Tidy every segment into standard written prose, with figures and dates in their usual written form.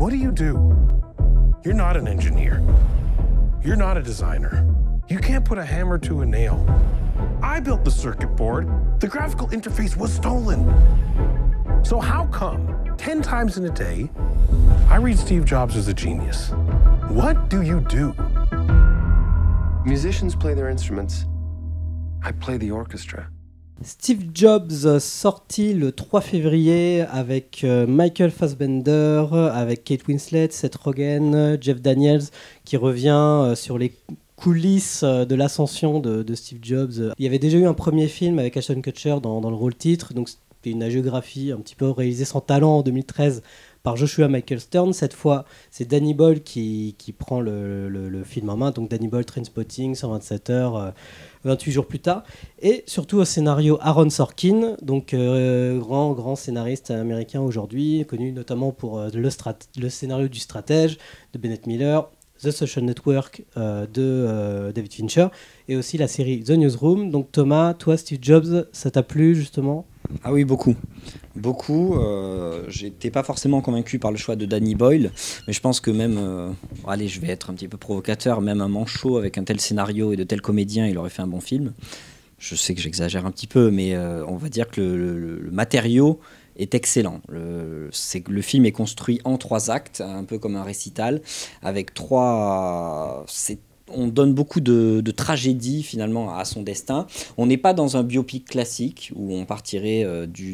What do you do? You're not an engineer. You're not a designer. You can't put a hammer to a nail. I built the circuit board. The graphical interface was stolen. So how come 10 times in a day, I read Steve Jobs as a genius? What do you do? Musicians play their instruments. I play the orchestra. Steve Jobs, sorti le 3 février avec Michael Fassbender, avec Kate Winslet, Seth Rogen, Jeff Daniels, qui revient sur les coulisses de l'ascension de Steve Jobs. Il y avait déjà eu un premier film avec Ashton Kutcher dans le rôle titre, donc c'était une hagiographie un petit peu réalisée sans talent en 2013 par Joshua Michael Stern. Cette fois, c'est Danny Boyle qui prend le film en main. Donc Danny Boyle, Trainspotting, 127 heures, 28 jours plus tard. Et surtout au scénario Aaron Sorkin, donc grand scénariste américain aujourd'hui, connu notamment pour le scénario du Stratège de Bennett Miller, The Social Network de David Fincher, et aussi la série The Newsroom. Donc Thomas, toi, Steve Jobs, ça t'a plu justement ? Ah oui, beaucoup. J'étais pas forcément convaincu par le choix de Danny Boyle, mais je pense que même, allez, je vais être un petit peu provocateur, même un manchot avec un tel scénario et de tels comédiens, il aurait fait un bon film. Je sais que j'exagère un petit peu, mais on va dire que le matériau est excellent. Le film est construit en 3 actes, un peu comme un récital, avec 3... On donne beaucoup de tragédie finalement à son destin. On n'est pas dans un biopic classique où on partirait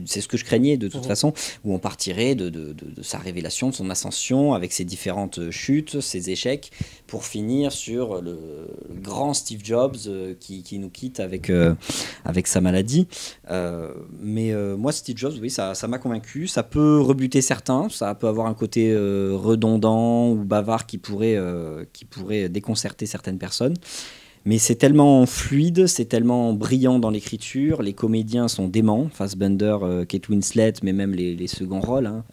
c'est ce que je craignais de toute façon, où on partirait de sa révélation, de son ascension, avec ses différentes chutes, ses échecs, pour finir sur le grand Steve Jobs qui nous quitte avec sa maladie. Mais moi, Steve Jobs, oui, ça m'a convaincu. Ça peut rebuter certains, ça peut avoir un côté redondant ou bavard qui pourrait déconcerter certaines personnes. Mais c'est tellement fluide, c'est tellement brillant dans l'écriture, les comédiens sont déments, Fassbender, Kate Winslet, mais même les seconds rôles. Hein.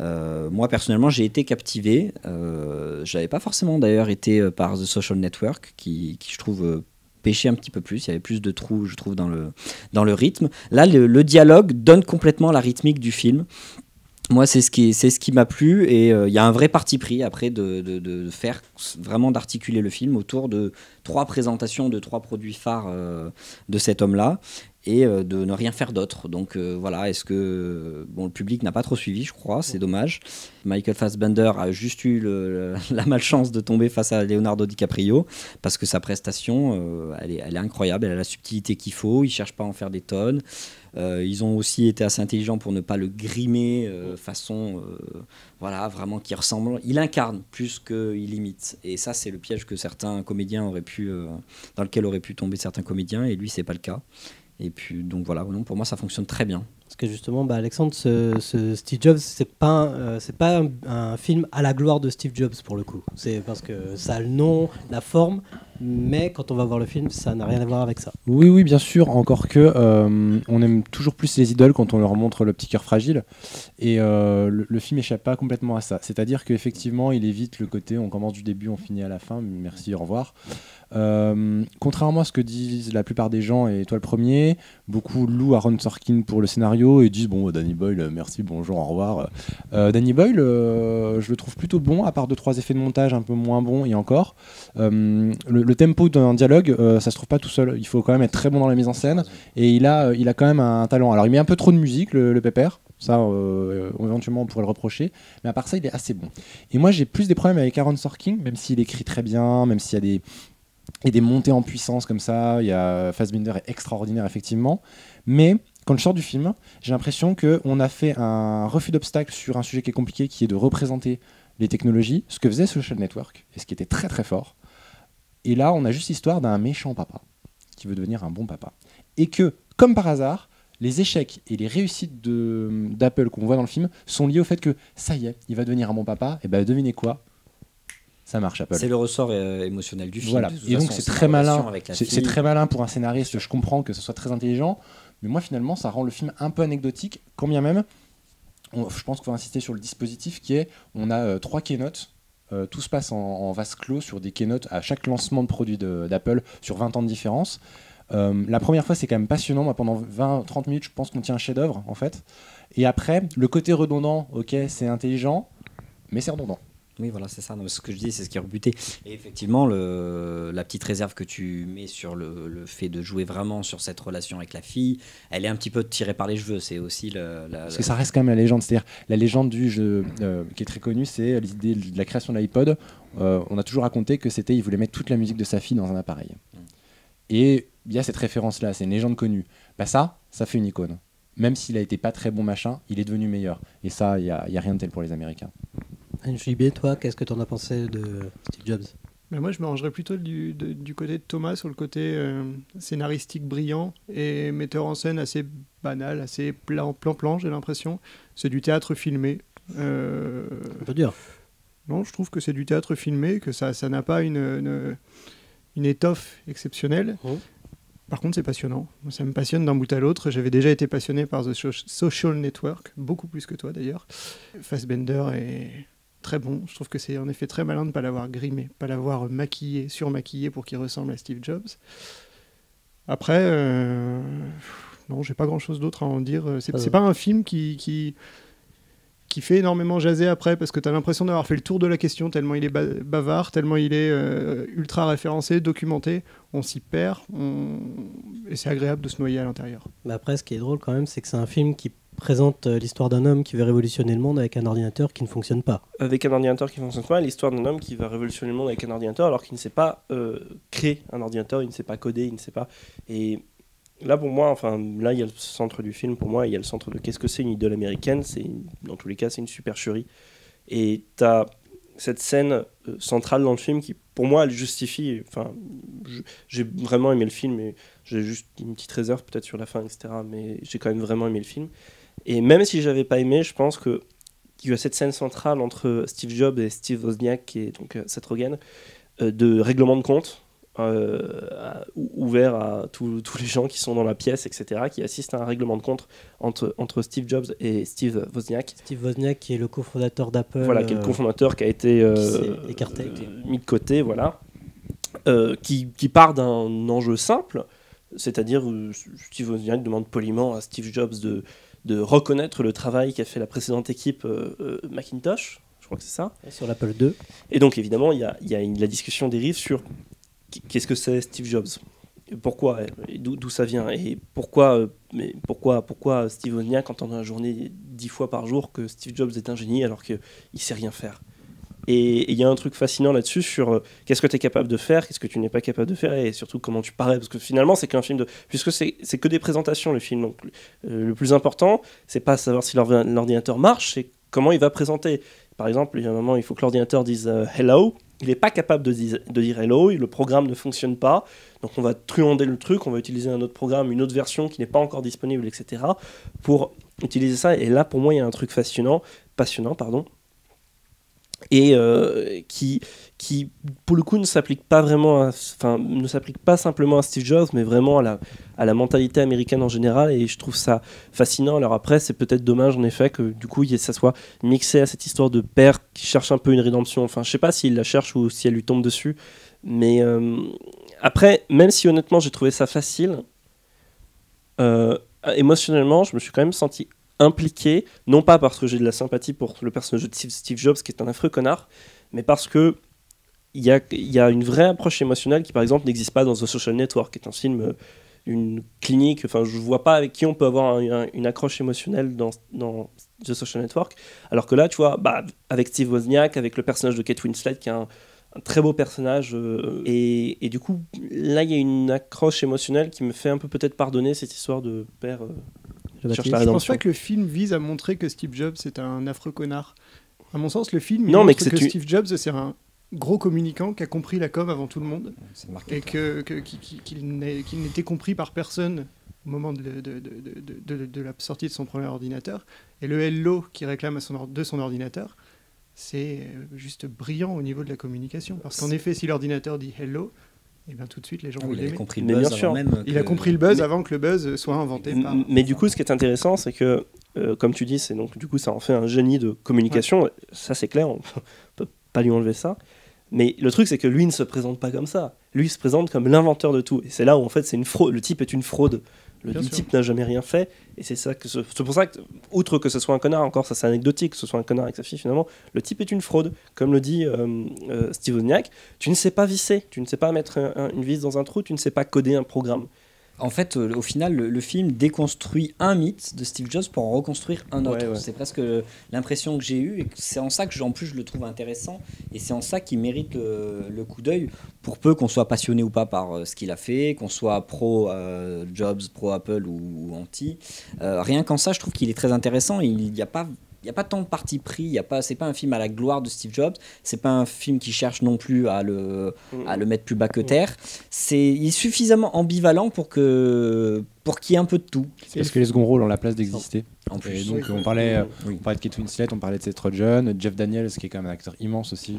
Moi, personnellement, j'ai été captivé. Je n'avais pas forcément d'ailleurs été par The Social Network, qui je trouve... pêchait un petit peu plus, il y avait plus de trous, je trouve, dans le rythme. Là, le dialogue donne complètement la rythmique du film. Moi, c'est ce qui m'a plu, et il y a un vrai parti pris après de faire vraiment d'articuler le film autour de 3 présentations de 3 produits phares de cet homme-là, et de ne rien faire d'autre. Donc voilà, est-ce que le public n'a pas trop suivi, je crois, c'est dommage. Michael Fassbender a juste eu la malchance de tomber face à Leonardo DiCaprio, parce que sa prestation, elle est incroyable, elle a la subtilité qu'il faut, il ne cherche pas à en faire des tonnes. Ils ont aussi été assez intelligents pour ne pas le grimer façon voilà, vraiment qui ressemble. Il incarne plus qu'il imite, et ça c'est le piège que certains comédiens auraient pu dans lequel auraient pu tomber certains comédiens, et lui c'est pas le cas. Et puis donc voilà, non, pour moi ça fonctionne très bien. Parce que justement, Alexandre, ce Steve Jobs, c'est pas un film à la gloire de Steve Jobs pour le coup. C'est parce que ça a le nom, la forme, mais quand on va voir le film, ça n'a rien à voir avec ça. Oui, bien sûr, encore que on aime toujours plus les idoles quand on leur montre le petit cœur fragile, et le film échappe pas complètement à ça. C'est-à-dire qu'effectivement, il évite le côté on commence du début, on finit à la fin, merci, au revoir. Contrairement à ce que disent la plupart des gens, et toi le premier, beaucoup louent Aaron Sorkin pour le scénario et disent bon, Danny Boyle, merci, bonjour, au revoir. Danny Boyle, je le trouve plutôt bon, à part 2-3 effets de montage un peu moins bons, et encore. Le tempo d'un dialogue, ça se trouve pas tout seul. Il faut quand même être très bon dans la mise en scène, et il a quand même un talent. Alors il met un peu trop de musique, le pépère. Ça, éventuellement, on pourrait le reprocher. Mais à part ça, il est assez bon. Et moi, j'ai plus des problèmes avec Aaron Sorkin, même s'il écrit très bien, même s'il y a des montées en puissance comme ça. Fassbinder est extraordinaire, effectivement. Mais quand je sors du film, j'ai l'impression qu'on a fait un refus d'obstacle sur un sujet qui est compliqué, qui est de représenter les technologies, ce que faisait Social Network, et ce qui était très très fort. Et là, on a juste l'histoire d'un méchant papa qui veut devenir un bon papa. Et que, comme par hasard, les échecs et les réussites d'Apple qu'on voit dans le film sont liés au fait que, ça y est, il va devenir un bon papa, et ben devinez quoi ? Ça marche, Apple. C'est le ressort émotionnel du film. Voilà. Et donc c'est très malin. C'est très malin pour un scénariste. Je comprends que ce soit très intelligent, mais moi finalement ça rend le film un peu anecdotique. Quand bien même, je pense qu'on va insister sur le dispositif qui est, on a 3 keynotes. Tout se passe en vase clos sur des keynotes à chaque lancement de produit d'Apple sur 20 ans de différence. La première fois c'est quand même passionnant. Moi, pendant 20-30 minutes je pense qu'on tient un chef-d'œuvre en fait. Et après le côté redondant, ok, c'est intelligent, mais c'est redondant. Oui, voilà, c'est ça. Non, ce que je dis, c'est ce qui est rebuté. Et effectivement, la petite réserve que tu mets sur le fait de jouer vraiment sur cette relation avec la fille, elle est un petit peu tirée par les cheveux. C'est aussi Parce que ça reste quand même la légende. C'est-à-dire, la légende du jeu qui est très connue, c'est l'idée de la création de l'iPod. On a toujours raconté que il voulait mettre toute la musique de sa fille dans un appareil. Et il y a cette référence-là, c'est une légende connue. Bah ça fait une icône. Même s'il a été pas très bon machin, il est devenu meilleur. Et ça, il y a rien de tel pour les Américains. JB, toi, qu'est-ce que tu en as pensé de Steve Jobs? Mais moi, je me rangerais plutôt du côté de Thomas, sur le côté scénaristique brillant et metteur en scène assez banal, assez plan-plan, j'ai l'impression. C'est du théâtre filmé. Un peu dur. Non, je trouve que c'est du théâtre filmé, que ça n'a pas une étoffe exceptionnelle. Par contre, c'est passionnant. Ça me passionne d'un bout à l'autre. J'avais déjà été passionné par The Social Network, beaucoup plus que toi d'ailleurs. Fassbender est très bon. Je trouve que c'est en effet très malin de ne pas l'avoir grimé, pas l'avoir maquillé, surmaquillé pour qu'il ressemble à Steve Jobs. Après, non, j'ai pas grand-chose d'autre à en dire. C'est pas un film qui fait énormément jaser après, parce que tu as l'impression d'avoir fait le tour de la question, tellement il est bavard, tellement il est ultra référencé, documenté. On s'y perd, et c'est agréable de se noyer à l'intérieur. Mais après, ce qui est drôle quand même, c'est que c'est un film qui présente l'histoire d'un homme qui veut révolutionner le monde avec un ordinateur qui ne fonctionne pas. Avec un ordinateur qui ne fonctionne pas, l'histoire d'un homme qui va révolutionner le monde avec un ordinateur alors qu'il ne sait pas créer un ordinateur, il ne sait pas coder, il ne sait pas... Et là, pour moi, enfin, là, il y a le centre du film, pour moi, il y a le centre de qu'est-ce que c'est une idole américaine, dans tous les cas, c'est une supercherie. Et tu as cette scène centrale dans le film qui, pour moi, elle justifie... Enfin, j'ai vraiment aimé le film, et j'ai juste une petite réserve peut-être sur la fin, etc. Mais j'ai quand même vraiment aimé le film. Et même si j'avais pas aimé, je pense qu'il y a cette scène centrale entre Steve Jobs et Steve Wozniak, qui est donc Seth Rogen, de règlement de compte, ouvert à tous les gens qui sont dans la pièce, etc., qui assistent à un règlement de compte entre Steve Jobs et Steve Wozniak. Steve Wozniak, qui est le cofondateur d'Apple. Voilà, qui est le cofondateur, qui a été écarté, mis de côté, voilà. Qui part d'un enjeu simple, c'est-à-dire Steve Wozniak demande poliment à Steve Jobs de reconnaître le travail qu'a fait la précédente équipe Macintosh, je crois que c'est ça. Sur l'Apple II. Et donc évidemment, il y a la discussion dérive sur qu'est-ce que c'est Steve Jobs, pourquoi, et d'où ça vient, et pourquoi Steve Wozniak entend dans la journée 10 fois par jour que Steve Jobs est un génie alors qu'il ne sait rien faire. Et il y a un truc fascinant là-dessus sur qu'est-ce que tu es capable de faire, qu'est-ce que tu n'es pas capable de faire, et surtout comment tu parais, parce que finalement c'est qu'un film puisque c'est que des présentations le film, donc le plus important c'est pas savoir si l'ordinateur marche, c'est comment il va présenter. Par exemple, il y a un moment il faut que l'ordinateur dise hello, il n'est pas capable de dire hello, le programme ne fonctionne pas, donc on va truander le truc, on va utiliser un autre programme, une autre version qui n'est pas encore disponible, etc. pour utiliser ça, et là pour moi il y a un truc passionnant, et qui pour le coup ne s'applique pas vraiment ne s'applique pas simplement à Steve Jobs, mais vraiment à la mentalité américaine en général, et je trouve ça fascinant. Alors après c'est peut-être dommage en effet que du coup ça soit mixé à cette histoire de père qui cherche un peu une rédemption, enfin je sais pas s'il la cherche ou si elle lui tombe dessus, mais après même si honnêtement j'ai trouvé ça facile, émotionnellement je me suis quand même senti impliqué, non pas parce que j'ai de la sympathie pour le personnage de Steve Jobs qui est un affreux connard, mais parce que il y a une vraie approche émotionnelle qui par exemple n'existe pas dans The Social Network, qui est un film, une clinique, enfin je vois pas avec qui on peut avoir une accroche émotionnelle dans The Social Network, alors que là tu vois, avec Steve Wozniak, avec le personnage de Kate Winslet qui est un très beau personnage, et du coup là il y a une accroche émotionnelle qui me fait un peu peut-être pardonner cette histoire de père cherche la je pense rédemption. pas que le film vise à montrer que Steve Jobs est un affreux connard. À mon sens, le film non, montre que Steve Jobs c'est un gros communicant qui a compris la com avant tout le monde, et qu'il n'était compris par personne au moment de la sortie de son premier ordinateur. Et le hello qu'il réclame de son ordinateur, c'est juste brillant au niveau de la communication, parce qu'en effet si l'ordinateur dit hello, et bien tout de suite les gens vont l'aimer. Il a compris le buzz avant que le buzz soit inventé par... Mais du coup ce qui est intéressant c'est que comme tu dis, c'est donc du coup ça en fait un génie de communication, ouais. Ça c'est clair, on peut pas lui enlever ça, mais le truc c'est que lui ne se présente pas comme ça, lui il se présente comme l'inventeur de tout, et c'est là où en fait c'est une fraude, le type est une fraude, Le Bien sûr. type n'a jamais rien fait, et c'est pour ça que, outre que ce soit un connard, encore ça c'est anecdotique, que ce soit un connard avec sa fille, finalement, le type est une fraude. Comme le dit Steve Wozniak, tu ne sais pas visser, tu ne sais pas mettre une vis dans un trou, tu ne sais pas coder un programme. En fait, au final, le film déconstruit un mythe de Steve Jobs pour en reconstruire un autre. Ouais. C'est presque l'impression que j'ai eue, et c'est en ça que, en plus, je le trouve intéressant, et c'est en ça qu'il mérite le coup d'œil, pour peu qu'on soit passionné ou pas par ce qu'il a fait, qu'on soit pro Jobs, pro Apple ou anti. Rien qu'en ça, je trouve qu'il est très intéressant. Il n'y a pas tant de parti pris, c'est pas un film à la gloire de Steve Jobs, c'est pas un film qui cherche non plus à le mettre plus bas que terre. Il est suffisamment ambivalent pour qu'il y ait un peu de tout. Parce que les seconds rôles ont la place d'exister. En plus. Et donc on parlait de Kate Winslet, on parlait de Seth Rogen, Jeff Daniels qui est quand même un acteur immense aussi.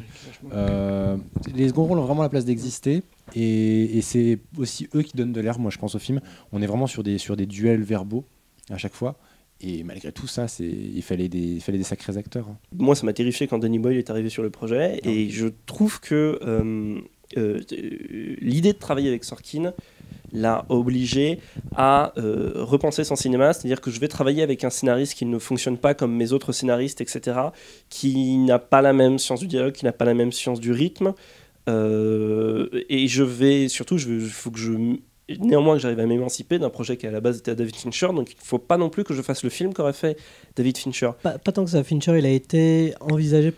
Les seconds rôles ont vraiment la place d'exister, et c'est aussi eux qui donnent de l'air, moi je pense, au film. On est vraiment sur des duels verbaux à chaque fois. Et malgré tout ça, il fallait des sacrés acteurs. Moi, ça m'a terrifié quand Danny Boyle est arrivé sur le projet, et je trouve que l'idée de travailler avec Sorkin l'a obligé à repenser son cinéma, c'est-à-dire que je vais travailler avec un scénariste qui ne fonctionne pas comme mes autres scénaristes, etc., qui n'a pas la même science du dialogue, qui n'a pas la même science du rythme, et faut que néanmoins que j'arrive à m'émanciper d'un projet qui à la base était à David Fincher, donc il ne faut pas non plus que je fasse le film qu'aurait fait David Fincher. Pas tant que ça. Fincher, il a été envisagé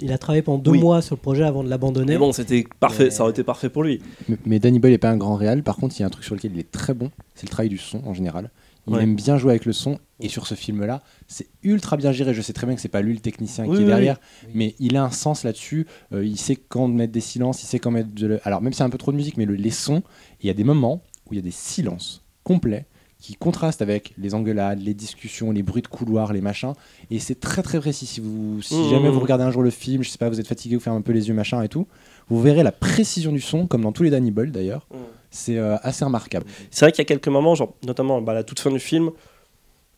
il a travaillé pendant 2 mois sur le projet avant de l'abandonner. Mais bon, c'était parfait, ça aurait été parfait pour lui. Mais Danny Boyle n'est pas un grand réal. Par contre, il y a un truc sur lequel il est très bon, c'est le travail du son en général. Il aime bien jouer avec le son, et sur ce film-là, c'est ultra bien géré. Je sais très bien que c'est pas lui le technicien qui est derrière, mais il a un sens là-dessus. Il sait quand mettre des silences, il sait quand mettre alors même s'il y a un peu trop de musique, mais les sons, il y a des moments où il y a des silences complets qui contrastent avec les engueulades, les discussions, les bruits de couloir, les machins, et c'est très très précis. Si jamais vous regardez un jour le film, je sais pas, vous êtes fatigué, vous fermez un peu les yeux, machin et tout, vous verrez la précision du son, comme dans tous les Danny Boyle d'ailleurs. C'est assez remarquable. C'est vrai qu'il y a quelques moments, genre, notamment à la toute fin du film,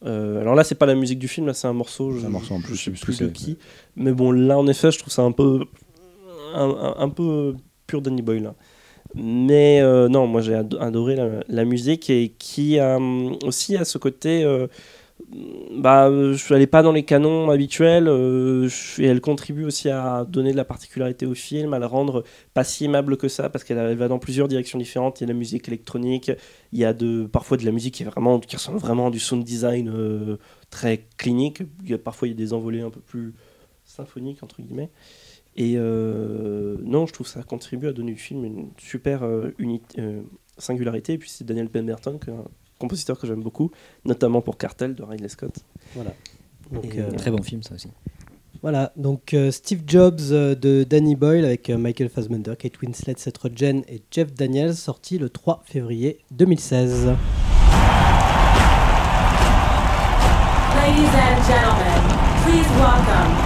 alors là c'est pas la musique du film, là c'est un morceau, un morceau en plus, je sais plus de qui, mais bon là en effet je trouve ça un peu pur Danny Boyle là. Mais non, moi j'ai adoré la musique, et qui aussi a ce côté elle n'est pas dans les canons habituels, et elle contribue aussi à donner de la particularité au film, à le rendre pas si aimable que ça, parce qu'elle va dans plusieurs directions différentes. Il y a la musique électronique, il y a parfois de la musique qui ressemble vraiment à du sound design très clinique. Parfois il y a des envolées un peu plus symphoniques entre guillemets. Et non, je trouve que ça contribue à donner au film une super singularité. Et puis c'est Daniel Pemberton, un compositeur que j'aime beaucoup, notamment pour Cartel de Ridley Scott. Voilà. Donc, très bon film ça aussi. Voilà, donc Steve Jobs de Danny Boyle avec Michael Fassbender, Kate Winslet, Seth Rogen et Jeff Daniels, sorti le 3 février 2016. Ladies and gentlemen, please welcome